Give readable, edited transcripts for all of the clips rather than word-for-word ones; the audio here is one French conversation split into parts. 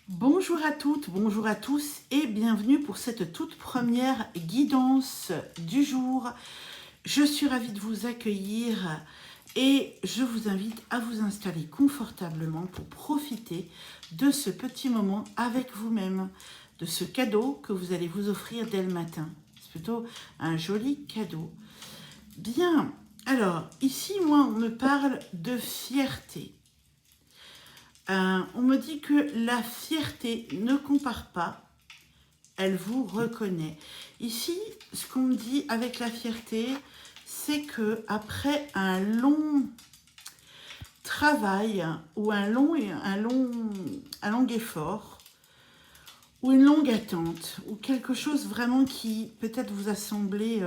Bonjour à toutes, bonjour à tous et bienvenue pour cette toute première guidance du jour. Je suis ravie de vous accueillir et je vous invite à vous installer confortablement pour profiter de ce petit moment avec vous-même, de ce cadeau que vous allez vous offrir dès le matin. C'est plutôt un joli cadeau. Bien, alors ici moi on me parle de fierté. On me dit que la fierté ne compare pas, elle vous reconnaît. Ici, ce qu'on me dit avec la fierté, c'est que après un long travail ou un long effort ou une longue attente ou quelque chose vraiment qui peut-être vous a semblé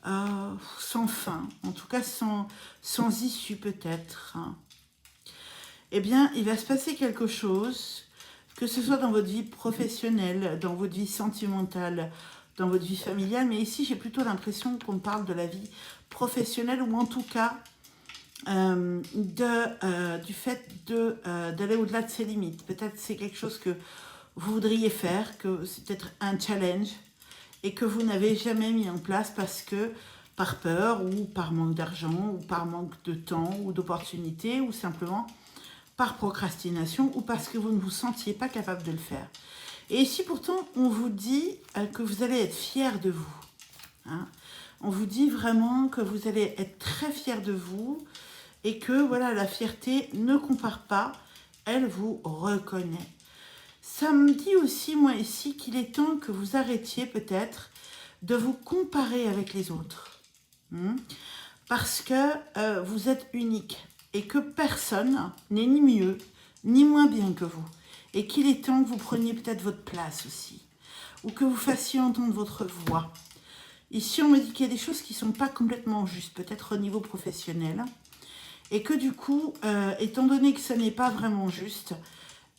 sans fin, en tout cas sans issue peut-être, hein. Eh bien, il va se passer quelque chose, que ce soit dans votre vie professionnelle, dans votre vie sentimentale, dans votre vie familiale, mais ici j'ai plutôt l'impression qu'on parle de la vie professionnelle ou en tout cas du fait d'aller au-delà de ses limites. Peut-être c'est quelque chose que vous voudriez faire, que c'est peut-être un challenge et que vous n'avez jamais mis en place parce que par peur ou par manque d'argent ou par manque de temps ou d'opportunités ou simplement par procrastination ou parce que vous ne vous sentiez pas capable de le faire. Et ici pourtant, on vous dit que vous allez être fier de vous, hein. On vous dit vraiment que vous allez être très fier de vous et que voilà, la fierté ne compare pas, elle vous reconnaît. Ça me dit aussi, moi ici, qu'il est temps que vous arrêtiez peut-être de vous comparer avec les autres, hein, parce que vous êtes unique et que personne n'est ni mieux ni moins bien que vous. Et qu'il est temps que vous preniez peut-être votre place aussi, ou que vous fassiez entendre votre voix. Ici, on me dit qu'il y a des choses qui ne sont pas complètement justes, peut-être au niveau professionnel, et que du coup, étant donné que ce n'est pas vraiment juste,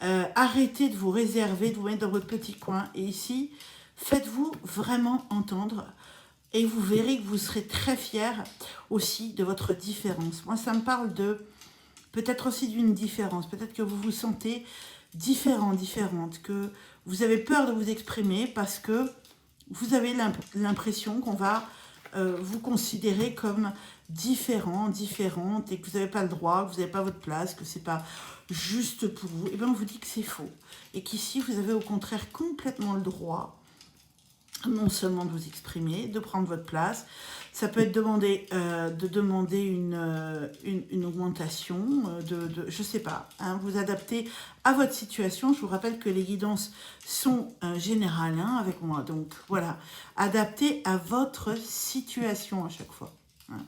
arrêtez de vous réserver, de vous mettre dans votre petit coin, et ici, faites-vous vraiment entendre. Et vous verrez que vous serez très fiers aussi de votre différence. Moi, ça me parle de peut-être aussi d'une différence. Peut-être que vous vous sentez différent, différente, que vous avez peur de vous exprimer parce que vous avez l'impression qu'on va vous considérer comme différent, différente, et que vous n'avez pas le droit, que vous n'avez pas votre place, que c'est pas juste pour vous. Et bien on vous dit que c'est faux. Et qu'ici, vous avez au contraire complètement le droit non seulement de vous exprimer, de prendre votre place. Ça peut être de demander une augmentation, je ne sais pas, hein, vous adapter à votre situation. Je vous rappelle que les guidances sont générales, hein, avec moi. Donc voilà, adaptées à votre situation à chaque fois, hein.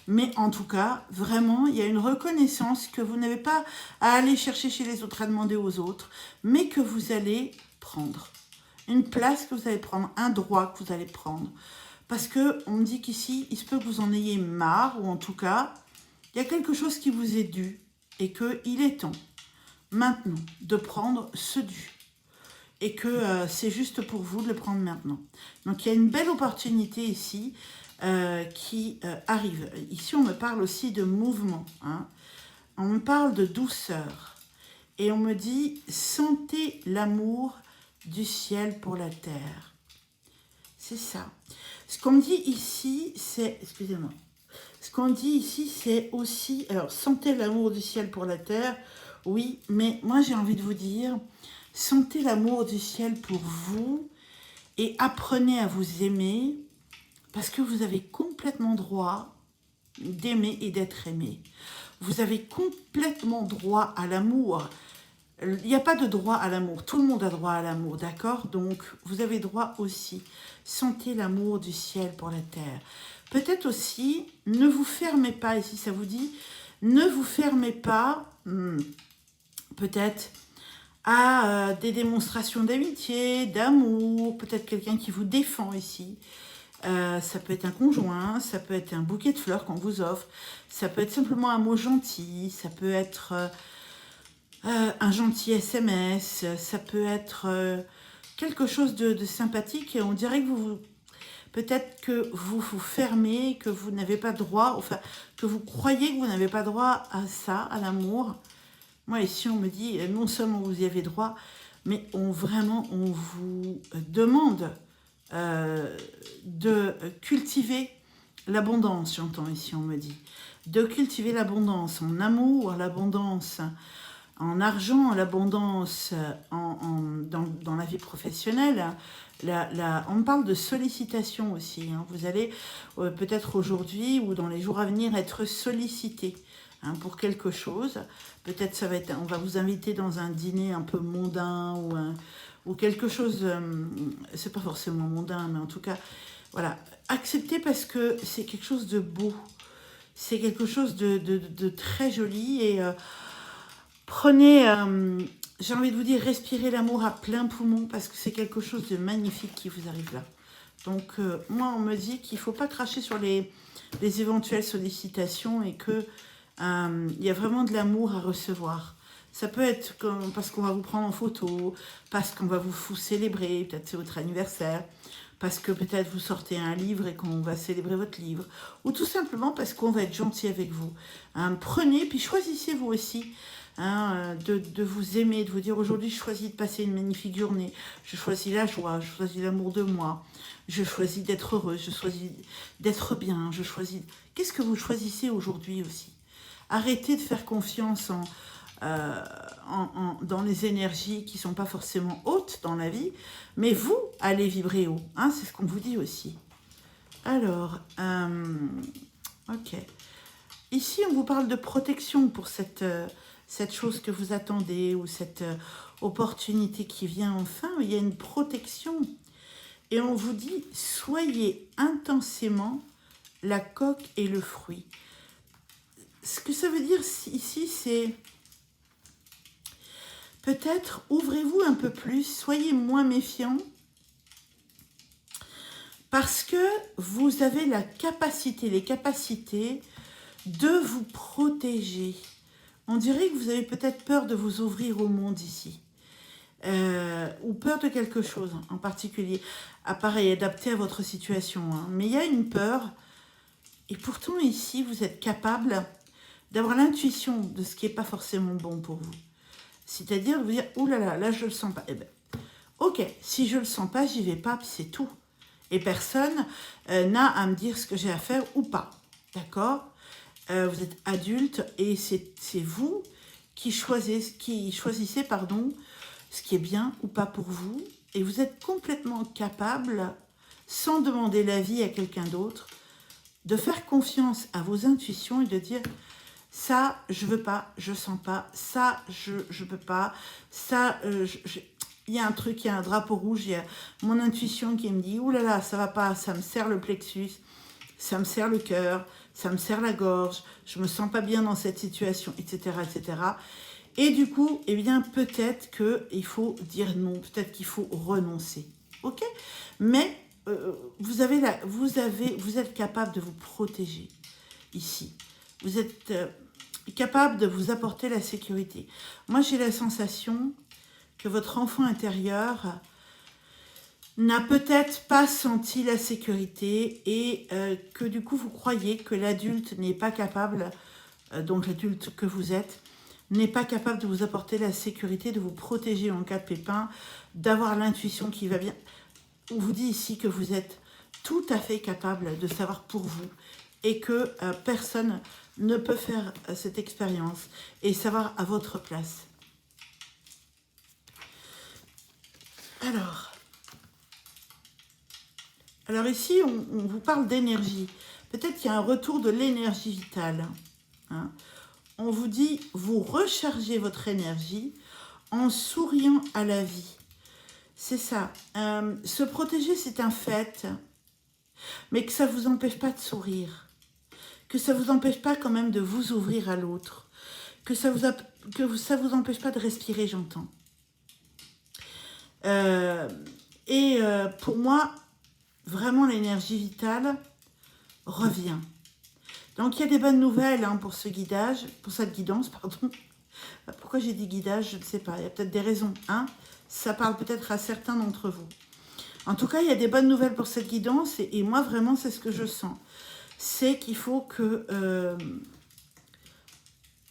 Mais en tout cas, vraiment, il y a une reconnaissance que vous n'avez pas à aller chercher chez les autres, à demander aux autres, mais que vous allez prendre. Une place que vous allez prendre, un droit que vous allez prendre. Parce qu'on me dit qu'ici, il se peut que vous en ayez marre, ou en tout cas, il y a quelque chose qui vous est dû, et qu'il est temps, maintenant, de prendre ce dû. Et que c'est juste pour vous de le prendre maintenant. Donc il y a une belle opportunité ici qui arrive. Ici, on me parle aussi de mouvement, hein. On me parle de douceur. Et on me dit, sentez l'amour du ciel pour la terre. C'est ça. Ce qu'on me dit ici, c'est... Excusez-moi. Ce qu'on dit ici, c'est aussi... Alors, sentez l'amour du ciel pour la terre, oui, mais moi j'ai envie de vous dire, sentez l'amour du ciel pour vous et apprenez à vous aimer parce que vous avez complètement droit d'aimer et d'être aimé. Vous avez complètement droit à l'amour. Il n'y a pas de droit à l'amour. Tout le monde a droit à l'amour, d'accord? Donc, vous avez droit aussi. Sentez l'amour du ciel pour la terre. Peut-être aussi, ne vous fermez pas, ici ça vous dit, ne vous fermez pas, peut-être, à des démonstrations d'amitié, d'amour, peut-être quelqu'un qui vous défend ici. Ça peut être un conjoint, ça peut être un bouquet de fleurs qu'on vous offre, ça peut être simplement un mot gentil, ça peut être... un gentil SMS, ça peut être quelque chose de sympathique. Et on dirait que peut-être que vous vous fermez, que vous n'avez pas droit, enfin, que vous croyez que vous n'avez pas droit à ça, à l'amour. Moi, ici, on me dit, non seulement vous y avez droit, mais vraiment, on vous demande de cultiver l'abondance, j'entends ici, on me dit. De cultiver l'abondance en amour, l'abondance en argent, l'abondance dans la vie professionnelle. On parle de sollicitation aussi. Hein. Vous allez peut-être aujourd'hui ou dans les jours à venir être sollicité pour quelque chose. Peut-être ça va être, on va vous inviter dans un dîner un peu mondain ou quelque chose, c'est pas forcément mondain, mais en tout cas, voilà. Acceptez parce que c'est quelque chose de beau. C'est quelque chose de très joli et prenez, j'ai envie de vous dire, respirez l'amour à plein poumon parce que c'est quelque chose de magnifique qui vous arrive là. Donc, moi, on me dit qu'il ne faut pas cracher sur les éventuelles sollicitations et qu'il y a vraiment de l'amour à recevoir. Ça peut être parce qu'on va vous prendre en photo, parce qu'on va vous célébrer, peut-être c'est votre anniversaire, parce que peut-être vous sortez un livre et qu'on va célébrer votre livre, ou tout simplement parce qu'on va être gentil avec vous. Prenez, puis choisissez vous aussi de vous aimer, de vous dire aujourd'hui je choisis de passer une magnifique journée, je choisis la joie, je choisis l'amour de moi, je choisis d'être heureuse, je choisis d'être bien, je choisis... Qu'est-ce que vous choisissez aujourd'hui aussi? Arrêtez de faire confiance dans les énergies qui ne sont pas forcément hautes dans la vie, mais vous allez vibrer haut, c'est ce qu'on vous dit aussi. Alors, ok. Ici, on vous parle de protection pour cette chose que vous attendez ou cette opportunité qui vient enfin. Il y a une protection. Et on vous dit, soyez intensément la coque et le fruit. Ce que ça veut dire ici, c'est peut-être ouvrez-vous un peu plus, soyez moins méfiants, parce que vous avez la capacité, les capacités de vous protéger. On dirait que vous avez peut-être peur de vous ouvrir au monde ici. Ou peur de quelque chose en particulier. Pareil, adapté à votre situation. Mais il y a une peur. Et pourtant, ici, vous êtes capable d'avoir l'intuition de ce qui n'est pas forcément bon pour vous. C'est-à-dire de vous dire, ouh là, je ne le sens pas. Eh ben, ok, si je ne le sens pas, j'y vais pas, puis c'est tout. Et personne n'a à me dire ce que j'ai à faire ou pas. D'accord ? Vous êtes adulte et c'est vous qui choisissez ce qui est bien ou pas pour vous. Et vous êtes complètement capable, sans demander l'avis à quelqu'un d'autre, de faire confiance à vos intuitions et de dire ça, je veux pas, je sens pas, ça, je peux pas, ça, il y a un truc, il y a un drapeau rouge, il y a mon intuition qui me dit, ouh là là, ça va pas, ça me serre le plexus, ça me serre le cœur, ça me serre la gorge, je me sens pas bien dans cette situation, etc., etc. Et du coup, eh bien, peut-être qu'il faut dire non, peut-être qu'il faut renoncer, ok? Mais vous êtes capable de vous protéger ici. Vous êtes capable de vous apporter la sécurité. Moi, j'ai la sensation que votre enfant intérieur n'a peut-être pas senti la sécurité et que du coup, vous croyez que l'adulte n'est pas capable, donc l'adulte que vous êtes, n'est pas capable de vous apporter la sécurité, de vous protéger en cas de pépin, d'avoir l'intuition qui va bien. On vous dit ici que vous êtes tout à fait capable de savoir pour vous et que personne ne peut faire cette expérience et savoir à votre place. Alors ici, on vous parle d'énergie. Peut-être qu'il y a un retour de l'énergie vitale. On vous dit, vous rechargez votre énergie en souriant à la vie. C'est ça. Se protéger, c'est un fait, mais que ça ne vous empêche pas de sourire. Que ça ne vous empêche pas quand même de vous ouvrir à l'autre. Que ça vous empêche pas de respirer, j'entends. Pour moi, vraiment, l'énergie vitale revient. Donc, il y a des bonnes nouvelles pour ce guidage, pour cette guidance, pardon. Pourquoi j'ai dit guidage, je ne sais pas. Il y a peut-être des raisons. Ça parle peut-être à certains d'entre vous. En tout cas, il y a des bonnes nouvelles pour cette guidance. Et moi, vraiment, c'est ce que je sens. C'est qu'il faut que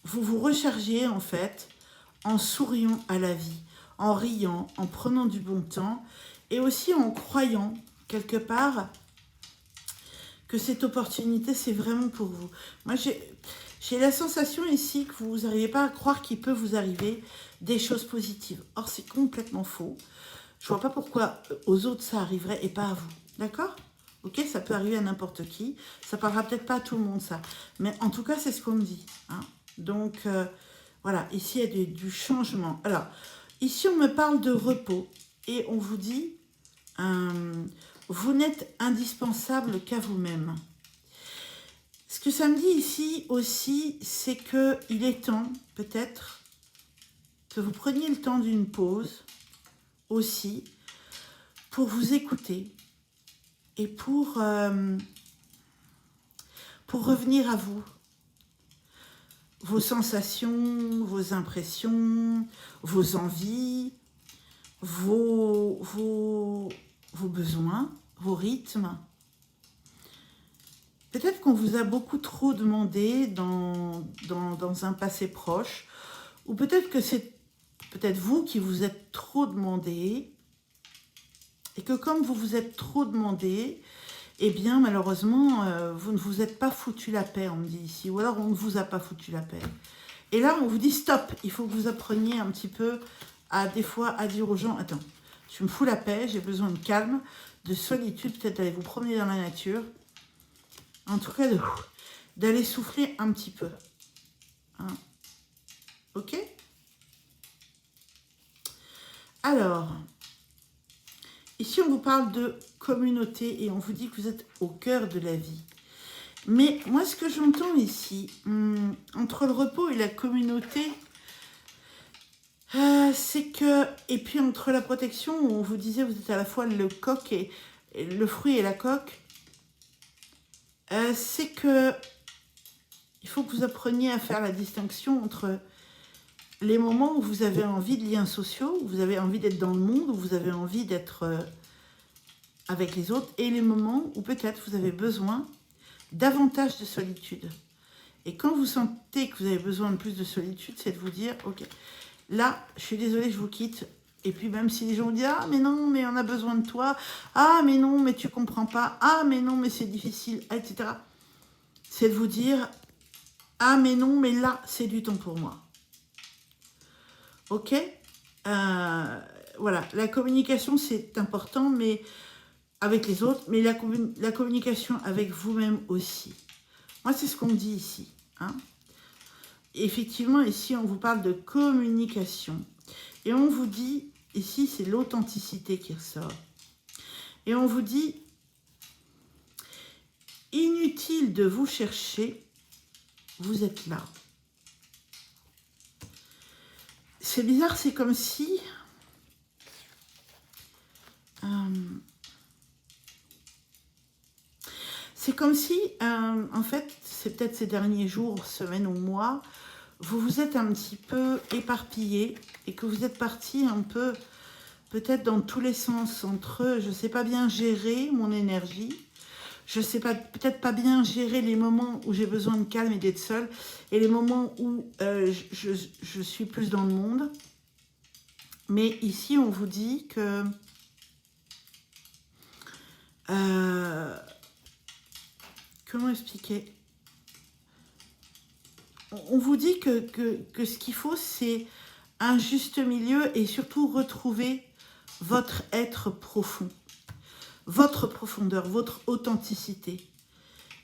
vous vous rechargiez, en fait, en souriant à la vie, en riant, en prenant du bon temps et aussi en croyant quelque part que cette opportunité, c'est vraiment pour vous. Moi, j'ai la sensation ici que vous n'arrivez pas à croire qu'il peut vous arriver des choses positives. Or, c'est complètement faux. Je vois pas pourquoi aux autres ça arriverait et pas à vous. D'accord? Ok, ça peut arriver à n'importe qui. Ça parlera peut-être pas à tout le monde, ça. Mais en tout cas, c'est ce qu'on me dit. Hein. Donc, voilà, ici, il y a du changement. Alors, ici, on me parle de repos. Et on vous dit, vous n'êtes indispensable qu'à vous-même. Ce que ça me dit ici aussi, c'est qu'il est temps, peut-être, que vous preniez le temps d'une pause aussi pour vous écouter et pour revenir à vous. Vos sensations, vos impressions, vos envies, vos besoins, vos rythmes. Peut-être qu'on vous a beaucoup trop demandé dans un passé proche, ou peut-être que c'est peut-être vous qui vous êtes trop demandé, et que comme vous vous êtes trop demandé, eh bien malheureusement, vous ne vous êtes pas foutu la paix, on me dit ici, ou alors on ne vous a pas foutu la paix. Et là, on vous dit stop, il faut que vous appreniez un petit peu à des fois à dire aux gens, attends, je me fous la paix, j'ai besoin de calme, de solitude, peut-être d'aller vous promener dans la nature, en tout cas d'aller souffler un petit peu. Hein. Ok? Alors, ici on vous parle de communauté et on vous dit que vous êtes au cœur de la vie. Mais moi ce que j'entends ici, entre le repos et la communauté, c'est que, et puis entre la protection, on vous disait vous êtes à la fois le coq et le fruit et la coque, c'est que il faut que vous appreniez à faire la distinction entre les moments où vous avez envie de liens sociaux, où vous avez envie d'être dans le monde, où vous avez envie d'être avec les autres, et les moments où peut-être vous avez besoin davantage de solitude. Et quand vous sentez que vous avez besoin de plus de solitude, c'est de vous dire, ok, là, je suis désolée, je vous quitte. Et puis même si les gens vous disent, ah mais non, mais on a besoin de toi, ah mais non, mais tu comprends pas, ah mais non, mais c'est difficile, etc. C'est de vous dire, ah mais non, mais là, c'est du temps pour moi. Ok, voilà, la communication, c'est important, mais avec les autres, mais la communication avec vous-même aussi. Moi, c'est ce qu'on me dit ici. Hein. Effectivement, ici, on vous parle de communication. Et on vous dit, ici, c'est l'authenticité qui ressort. Et on vous dit, inutile de vous chercher, vous êtes là. C'est bizarre, c'est comme si... c'est comme si, en fait, c'est peut-être ces derniers jours, semaines ou mois, vous vous êtes un petit peu éparpillé et que vous êtes parti un peu, peut-être dans tous les sens, entre, je ne sais pas bien gérer mon énergie, je ne sais pas, peut-être pas bien gérer les moments où j'ai besoin de calme et d'être seule, et les moments où je suis plus dans le monde. Mais ici, on vous dit que... comment expliquer? On vous dit que ce qu'il faut, c'est un juste milieu et surtout retrouver votre être profond, votre profondeur, votre authenticité.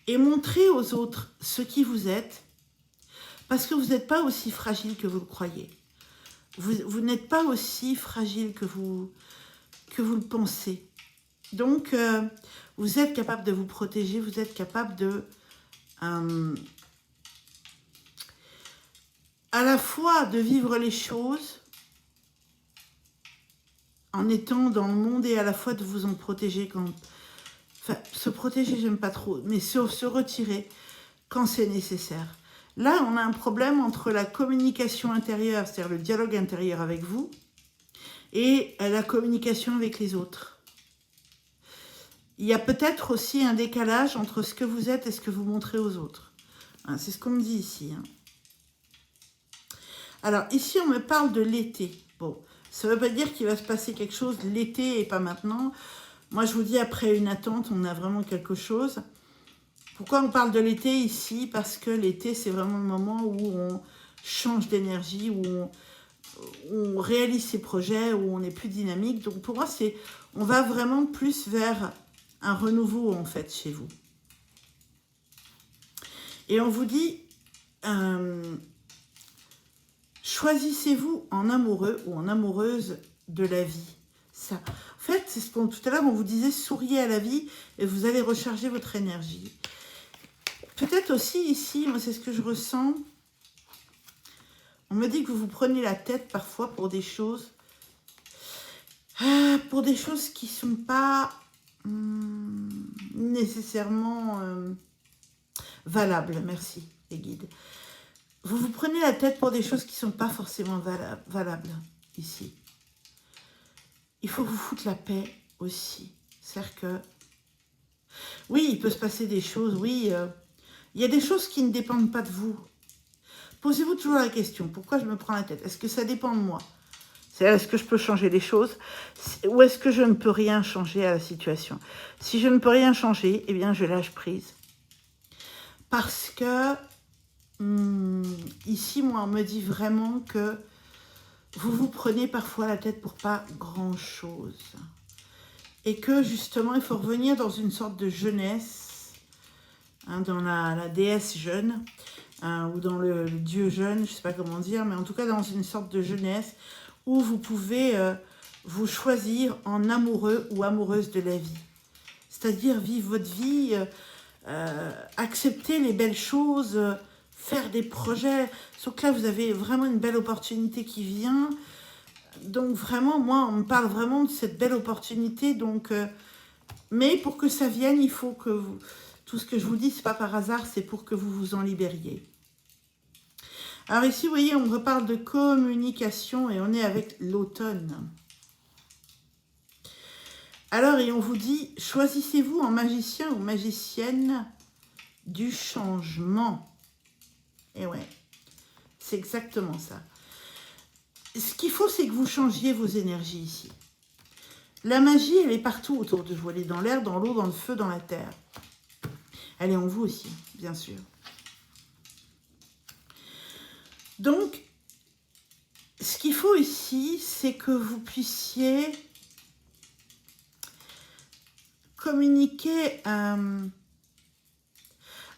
Et montrer aux autres ce qui vous êtes, parce que vous n'êtes pas aussi fragile que vous le croyez. Vous n'êtes pas aussi fragile que vous le pensez. Donc, vous êtes capable de vous protéger, vous êtes capable de... à la fois de vivre les choses en étant dans le monde et à la fois de vous en protéger quand... Enfin, se protéger, j'aime pas trop, mais se retirer quand c'est nécessaire. Là, on a un problème entre la communication intérieure, c'est-à-dire le dialogue intérieur avec vous, et la communication avec les autres. Il y a peut-être aussi un décalage entre ce que vous êtes et ce que vous montrez aux autres. Hein, c'est ce qu'on me dit ici. Hein. Alors, ici, on me parle de l'été. Bon, ça ne veut pas dire qu'il va se passer quelque chose l'été et pas maintenant. Moi, je vous dis, après une attente, on a vraiment quelque chose. Pourquoi on parle de l'été ici? Parce que l'été, c'est vraiment le moment où on change d'énergie, où on réalise ses projets, où on est plus dynamique. Donc, pour moi, on va vraiment plus vers un renouveau, en fait, chez vous. Et on vous dit, choisissez-vous en amoureux ou en amoureuse de la vie. Ça. En fait, c'est ce qu'on tout à l'heure, on vous disait, souriez à la vie et vous allez recharger votre énergie. Peut-être aussi ici, moi c'est ce que je ressens, on me dit que vous vous prenez la tête parfois pour des choses qui ne sont pas nécessairement valables. Merci les guides. Vous vous prenez la tête pour des choses qui ne sont pas forcément valables ici. Il faut vous foutre la paix aussi. C'est-à-dire que, oui, il peut se passer des choses, oui, il y a des choses qui ne dépendent pas de vous. Posez-vous toujours la question, pourquoi je me prends la tête? Est-ce que ça dépend de moi? C'est-à-dire, est-ce que je peux changer les choses? Ou est-ce que je ne peux rien changer à la situation? Si je ne peux rien changer, eh bien, je lâche prise. Parce que, ici, moi, on me dit vraiment que vous vous prenez parfois la tête pour pas grand-chose. Et que, justement, il faut revenir dans une sorte de jeunesse, hein, dans la déesse jeune, ou dans le dieu jeune, je ne sais pas comment dire, mais en tout cas dans une sorte de jeunesse où vous pouvez vous choisir en amoureux ou amoureuse de la vie. C'est-à-dire vivre votre vie, accepter les belles choses, faire des projets. Sauf que là, vous avez vraiment une belle opportunité qui vient. Donc vraiment, moi, on me parle vraiment de cette belle opportunité. Donc, mais pour que ça vienne, il faut que vous... Tout ce que je vous dis, ce n'est pas par hasard, c'est pour que vous vous en libériez. Alors ici, vous voyez, on me reparle de communication et on est avec l'automne. Alors, et on vous dit, choisissez-vous en magicien ou magicienne du changement. Et ouais, c'est exactement ça. Ce qu'il faut, c'est que vous changiez vos énergies ici. La magie, elle est partout autour de vous. Elle est dans l'air, dans l'eau, dans le feu, dans la terre. Elle est en vous aussi, bien sûr. Donc, ce qu'il faut ici, c'est que vous puissiez communiquer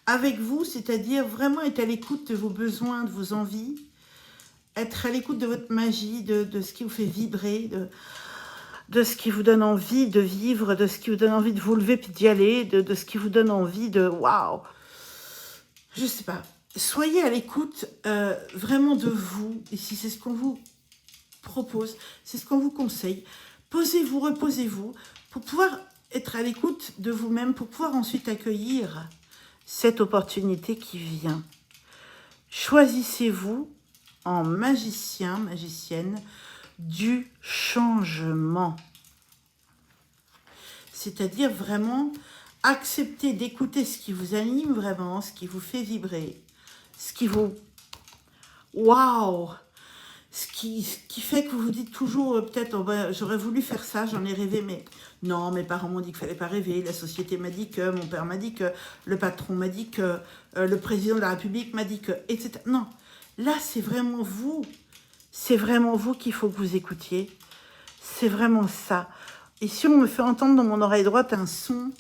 avec vous, c'est-à-dire vraiment être à l'écoute de vos besoins, de vos envies, être à l'écoute de votre magie, de ce qui vous fait vibrer, de ce qui vous donne envie de vivre, de ce qui vous donne envie de vous lever puis d'y aller, de ce qui vous donne envie de waouh, je sais pas. Soyez à l'écoute vraiment de vous, ici c'est ce qu'on vous propose, c'est ce qu'on vous conseille. Posez-vous, reposez-vous, pour pouvoir être à l'écoute de vous-même, pour pouvoir ensuite accueillir cette opportunité qui vient. Choisissez-vous en magicien, magicienne, du changement. C'est-à-dire vraiment accepter d'écouter ce qui vous anime vraiment, ce qui vous fait vibrer, ce qui vous... Waouh! Ce qui fait que vous vous dites toujours, peut-être, oh ben, j'aurais voulu faire ça, j'en ai rêvé, mais non, mes parents m'ont dit qu'il ne fallait pas rêver, la société m'a dit que, mon père m'a dit que, le patron m'a dit que, le président de la République m'a dit que, etc. Non, là, c'est vraiment vous qu'il faut que vous écoutiez. C'est vraiment ça. Et si on me fait entendre dans mon oreille droite un son,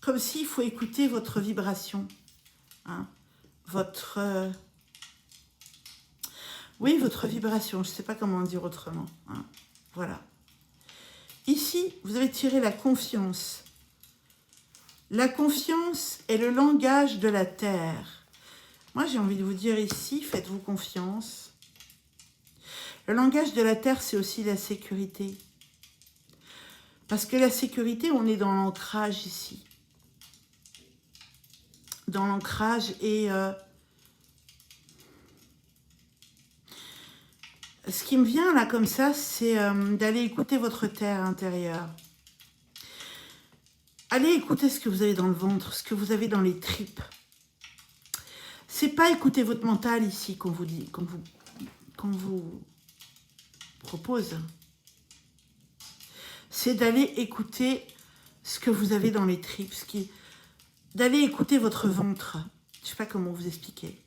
comme s'il faut écouter votre vibration, hein, votre... oui, votre vibration, je ne sais pas comment dire autrement. Hein. Voilà. Ici, vous avez tiré la confiance. La confiance est le langage de la terre. Moi, j'ai envie de vous dire ici, faites-vous confiance. Le langage de la terre, c'est aussi la sécurité. Parce que la sécurité, on est dans l'ancrage ici. Dans l'ancrage et... ce qui me vient là comme ça, c'est d'aller écouter votre terre intérieure. Allez écouter ce que vous avez dans le ventre, ce que vous avez dans les tripes. C'est pas écouter votre mental ici qu'on vous dit, qu'on vous qu'on vous propose, c'est d'aller écouter ce que vous avez dans les tripes, d'aller écouter votre ventre. Je ne sais pas comment vous expliquer.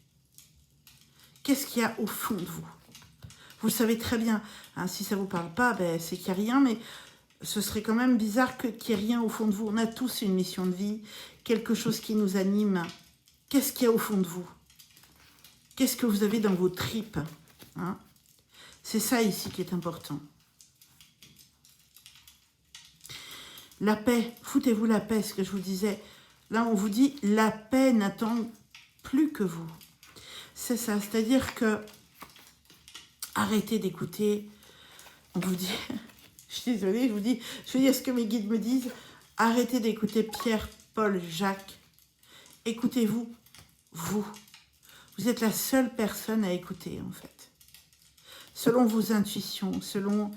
Qu'est-ce qu'il y a au fond de vous? Vous le savez très bien. Hein, si ça ne vous parle pas, ben, c'est qu'il n'y a rien, mais ce serait quand même bizarre qu'il n'y ait rien au fond de vous. On a tous une mission de vie, quelque chose qui nous anime. Qu'est-ce qu'il y a au fond de vous? Qu'est-ce que vous avez dans vos tripes, hein? C'est ça ici qui est important. La paix, foutez-vous la paix, ce que je vous disais. Là, on vous dit, la paix n'attend plus que vous. C'est ça, c'est-à-dire que arrêtez d'écouter, on vous dit, je suis désolée, je vais dire ce que mes guides me disent, arrêtez d'écouter Pierre, Paul, Jacques. Écoutez-vous, vous. Vous êtes la seule personne à écouter, en fait. Selon vos intuitions, selon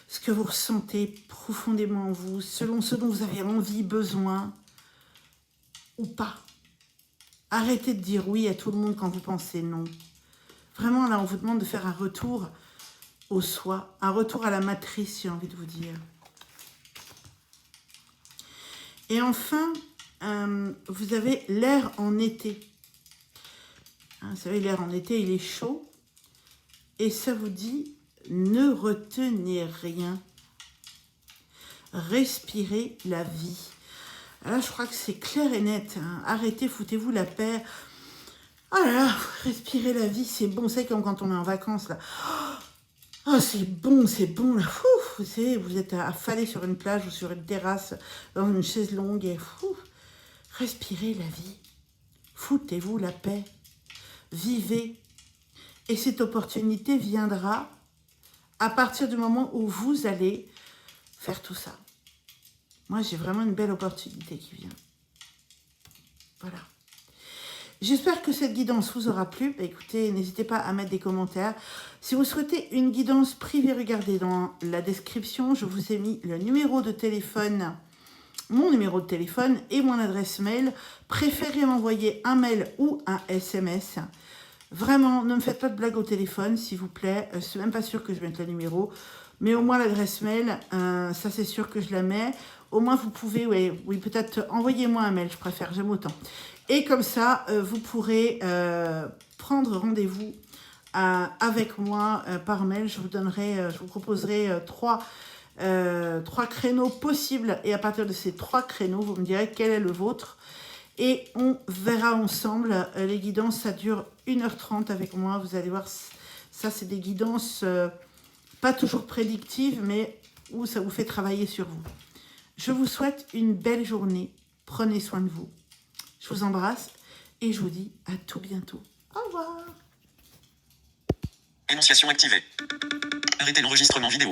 ce que vous ressentez profondément en vous, selon ce dont vous avez envie, besoin, ou pas. Arrêtez de dire oui à tout le monde quand vous pensez non. Vraiment, là, on vous demande de faire un retour au soi, un retour à la matrice, j'ai envie de vous dire. Et enfin, vous avez l'air en été. Hein, vous savez, l'air en été, il est chaud. Et ça vous dit, ne retenez rien. Respirez la vie. Là, je crois que c'est clair et net. Hein. Arrêtez, foutez-vous la paix. Oh là là, respirez la vie, c'est bon. C'est comme quand on est en vacances, là. Oh, c'est bon, là. Vous savez, vous êtes affalé sur une plage ou sur une terrasse, dans une chaise longue, et respirez la vie. Foutez-vous la paix. Vivez. Et cette opportunité viendra à partir du moment où vous allez faire tout ça. Moi, j'ai vraiment une belle opportunité qui vient. Voilà. J'espère que cette guidance vous aura plu. Bah, écoutez, n'hésitez pas à mettre des commentaires. Si vous souhaitez une guidance privée, regardez dans la description. Je vous ai mis le numéro de téléphone, mon numéro de téléphone et mon adresse mail. Préférez m'envoyer un mail ou un SMS. Vraiment, ne me faites pas de blagues au téléphone, s'il vous plaît. Je ne suis même pas sûre que je mette le numéro. Mais au moins l'adresse mail, ça c'est sûr que je la mets. Au moins vous pouvez, oui peut-être envoyez-moi un mail, je préfère, j'aime autant. Et comme ça, vous pourrez prendre rendez-vous avec moi par mail. Je vous proposerai trois créneaux possibles. Et à partir de ces 3 créneaux, vous me direz quel est le vôtre. Et on verra ensemble. Les guidances, ça dure 1h30 avec moi. Vous allez voir, ça c'est des guidances pas toujours prédictives, mais où ça vous fait travailler sur vous. Je vous souhaite une belle journée. Prenez soin de vous. Je vous embrasse et je vous dis à tout bientôt. Au revoir. Énonciation activée. Arrêtez l'enregistrement vidéo.